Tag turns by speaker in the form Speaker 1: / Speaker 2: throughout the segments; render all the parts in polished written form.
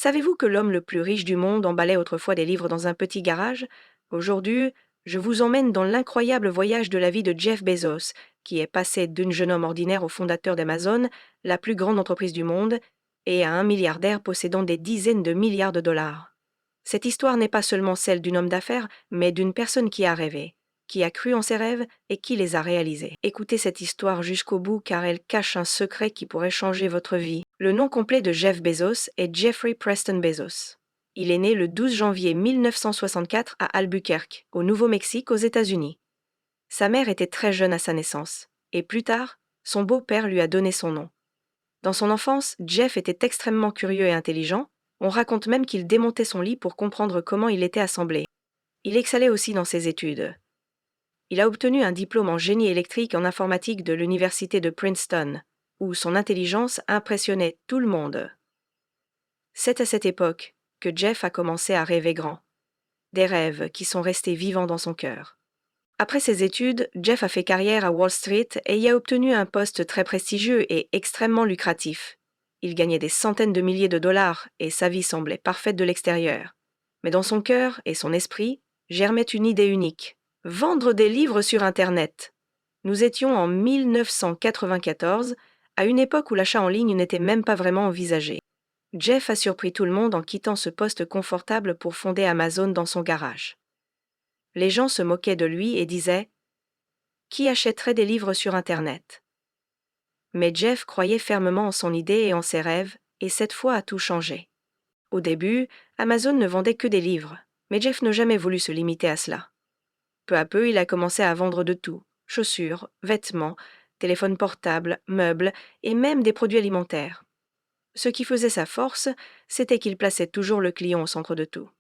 Speaker 1: Savez-vous que l'homme le plus riche du monde emballait autrefois des livres dans un petit garage? Aujourd'hui, je vous emmène dans l'incroyable voyage de la vie de Jeff Bezos, qui est passé d'un jeune homme ordinaire au fondateur d'Amazon, la plus grande entreprise du monde, et à un milliardaire possédant des dizaines de milliards de dollars. Cette histoire n'est pas seulement celle d'un homme d'affaires, mais d'une personne qui a rêvé, qui a cru en ses rêves et qui les a réalisés. Écoutez cette histoire jusqu'au bout car elle cache un secret qui pourrait changer votre vie. Le nom complet de Jeff Bezos est Jeffrey Preston Bezos. Il est né le 12 janvier 1964 à Albuquerque, au Nouveau-Mexique, aux États-Unis. Sa mère était très jeune à sa naissance, et plus tard, son beau-père lui a donné son nom. Dans son enfance, Jeff était extrêmement curieux et intelligent. On raconte même qu'il démontait son lit pour comprendre comment il était assemblé. Il excellait aussi dans ses études. Il a obtenu un diplôme en génie électrique en informatique de l'université de Princeton, où son intelligence impressionnait tout le monde. C'est à cette époque que Jeff a commencé à rêver grand. Des rêves qui sont restés vivants dans son cœur. Après ses études, Jeff a fait carrière à Wall Street et y a obtenu un poste très prestigieux et extrêmement lucratif. Il gagnait des centaines de milliers de dollars et sa vie semblait parfaite de l'extérieur. Mais dans son cœur et son esprit germait une idée unique: vendre des livres sur Internet. Nous étions en 1994, à une époque où l'achat en ligne n'était même pas vraiment envisagé. Jeff a surpris tout le monde en quittant ce poste confortable pour fonder Amazon dans son garage. Les gens se moquaient de lui et disaient: qui achèterait des livres sur Internet? Mais Jeff croyait fermement en son idée et en ses rêves, et cette fois a tout changé. Au début, Amazon ne vendait que des livres, mais Jeff n'a jamais voulu se limiter à cela. Peu à peu, il a commencé à vendre de tout: chaussures, vêtements, téléphones portables, meubles et même des produits alimentaires. Ce qui faisait sa force, c'était qu'il plaçait toujours le client au centre de tout.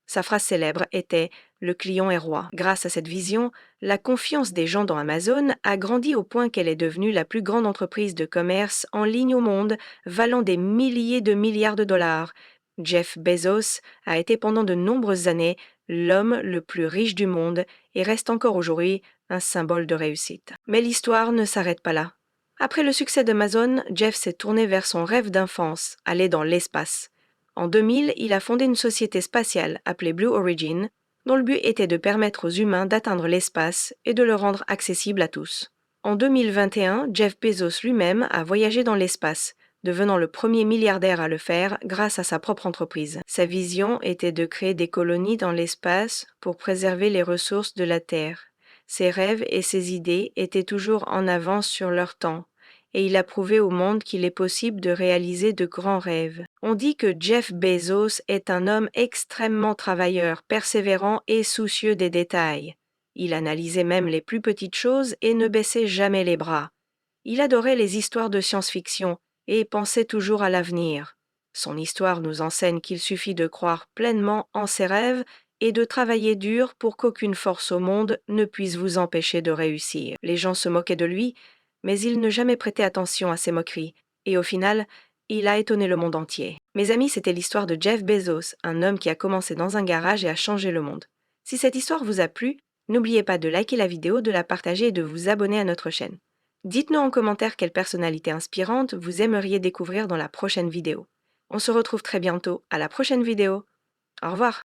Speaker 1: Sa phrase célèbre était: le client est roi. Grâce à cette vision, la confiance des gens dans Amazon a grandi au point qu'elle est devenue la plus grande entreprise de commerce en ligne au monde, valant des milliers de milliards de dollars. Jeff Bezos a été pendant de nombreuses années l'homme le plus riche du monde et reste encore aujourd'hui un symbole de réussite. Mais l'histoire ne s'arrête pas là. Après le succès d'Amazon, Jeff s'est tourné vers son rêve d'enfance, aller dans l'espace. En 2000, il a fondé une société spatiale appelée Blue Origin, dont le but était de permettre aux humains d'atteindre l'espace et de le rendre accessible à tous. En 2021, Jeff Bezos lui-même a voyagé dans l'espace, devenant le premier milliardaire à le faire grâce à sa propre entreprise. Sa vision était de créer des colonies dans l'espace pour préserver les ressources de la Terre. Ses rêves et ses idées étaient toujours en avance sur leur temps, et il a prouvé au monde qu'il est possible de réaliser de grands rêves. On dit que Jeff Bezos est un homme extrêmement travailleur, persévérant et soucieux des détails. Il analysait même les plus petites choses et ne baissait jamais les bras. Il adorait les histoires de science-fiction et pensait toujours à l'avenir. Son histoire nous enseigne qu'il suffit de croire pleinement en ses rêves et de travailler dur pour qu'aucune force au monde ne puisse vous empêcher de réussir. Les gens se moquaient de lui, mais il ne jamais prêtait attention à ces moqueries, et au final, il a étonné le monde entier. Mes amis, c'était l'histoire de Jeff Bezos, un homme qui a commencé dans un garage et a changé le monde. Si cette histoire vous a plu, n'oubliez pas de liker la vidéo, de la partager et de vous abonner à notre chaîne. Dites-nous en commentaire quelle personnalité inspirante vous aimeriez découvrir dans la prochaine vidéo. On se retrouve très bientôt à la prochaine vidéo. Au revoir.